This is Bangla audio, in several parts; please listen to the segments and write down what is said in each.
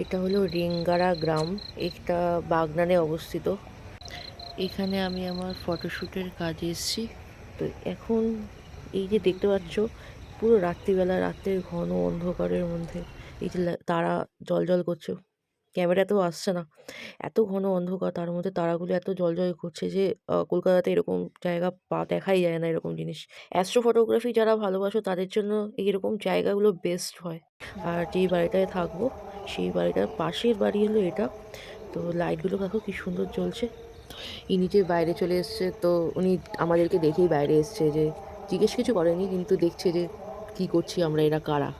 এটা হলো রেঙ্গারা গ্রাম। এটা বাগনানে অবস্থিত। এখানে আমি আমার ফটোশ্যুটের কাজে এসেছি। তো এখন এই যে দেখতে পাচ্ছ, পুরো রাত্রিবেলা, রাতের ঘন অন্ধকারের মধ্যে এই যে তারা জ্বলজ্বল করছে। ক্যামেরাতেও আসছে না, এত ঘন অন্ধকার, তার মধ্যে তারাগুলো এত জ্বলজ্বল করছে যে কলকাতাতে এরকম জায়গা দেখাই যায় না এরকম জিনিস। অ্যাস্ট্রো ফটোগ্রাফি যারা ভালোবাসো তাদের জন্য এইরকম জায়গাগুলো বেস্ট হয়। আর যেই বাড়িটায় থাকবো সেই বাড়িটার পাশের বাড়ি হলো এটা। তো লাইটগুলো দেখো কি সুন্দর জ্বলছে। ইনি যে বাইরে চলে এসছে, তো উনি আমাদেরকে দেখেই বাইরে এসছে, যে জিজ্ঞেস কিছু করেনি, কিন্তু দেখছে যে কি করছি আমরা, এরা কারা।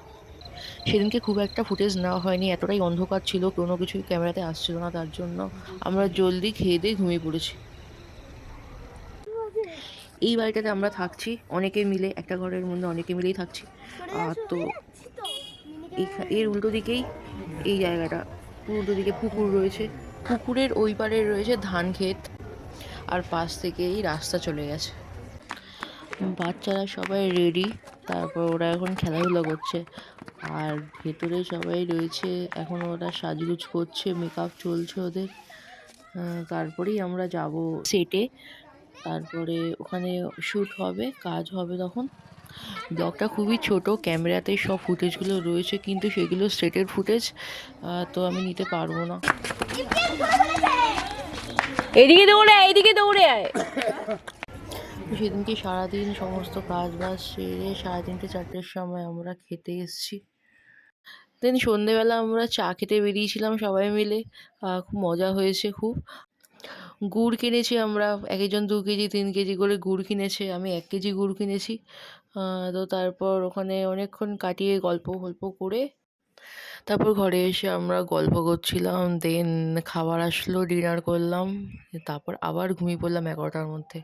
সেদিনকে খুব একটা ফুটেজ নেওয়া হয়নি, এতটাই অন্ধকার ছিল, কোনো কিছুই ক্যামেরাতে আসছিল না, তার জন্য আমরা জলদি খেয়ে দিয়ে ঘুমিয়ে পড়েছি। এই বাড়িটাতে আমরা থাকছি অনেকে মিলে, একটা ঘরের মধ্যে অনেকে মিলেই থাকছি। তো এর উল্টো দিকেই এই জায়গাটা, উল্টো দিকে পুকুর রয়েছে, পুকুরের ওই পারে রয়েছে ধান ক্ষেত, আর পাশ থেকেই রাস্তা চলে গেছে। বাচ্চারা সবাই রেডি, তারপর ওরা এখন খেলাধুলা করছে, আর ভেতরে সবাই রয়েছে, এখন ওরা সাজগুজ করছে, মেকআপ চলছে ওদের। তারপরেই আমরা যাব সেটে, তারপরে ওখানে শ্যুট হবে, কাজ হবে তখন। ব্লগটা খুবই ছোট, ক্যামেরাতেই সব ফুটেজগুলো রয়েছে, কিন্তু সেগুলো সেটের ফুটেজ, তো আমি নিতে পারবো না। এদিকে দৌড়ে আয়, এদিকে দৌড়ে আয়। সেদিনকে সারাদিন সমস্ত কাজ বাজ সেরে 3:30-4টের সময় আমরা খেতে এসেছি। দেন সন্ধেবেলা আমরা চা খেতে বেরিয়েছিলাম সবাই মিলে। খুব মজা হয়েছে খুব। গুড় কিনেছি আমরা, এক একজন 2 কেজি 3 কেজি করে গুড় কিনেছে, আমি 1 কেজি গুড় কিনেছি। তো তারপর ওখানে অনেকক্ষণ কাটিয়ে গল্প করে তারপর ঘরে এসে আমরা গল্প করছিলাম। দেন খাবার আসলো, ডিনার করলাম, তারপর আবার ঘুমিয়ে পড়লাম 11টার মধ্যে।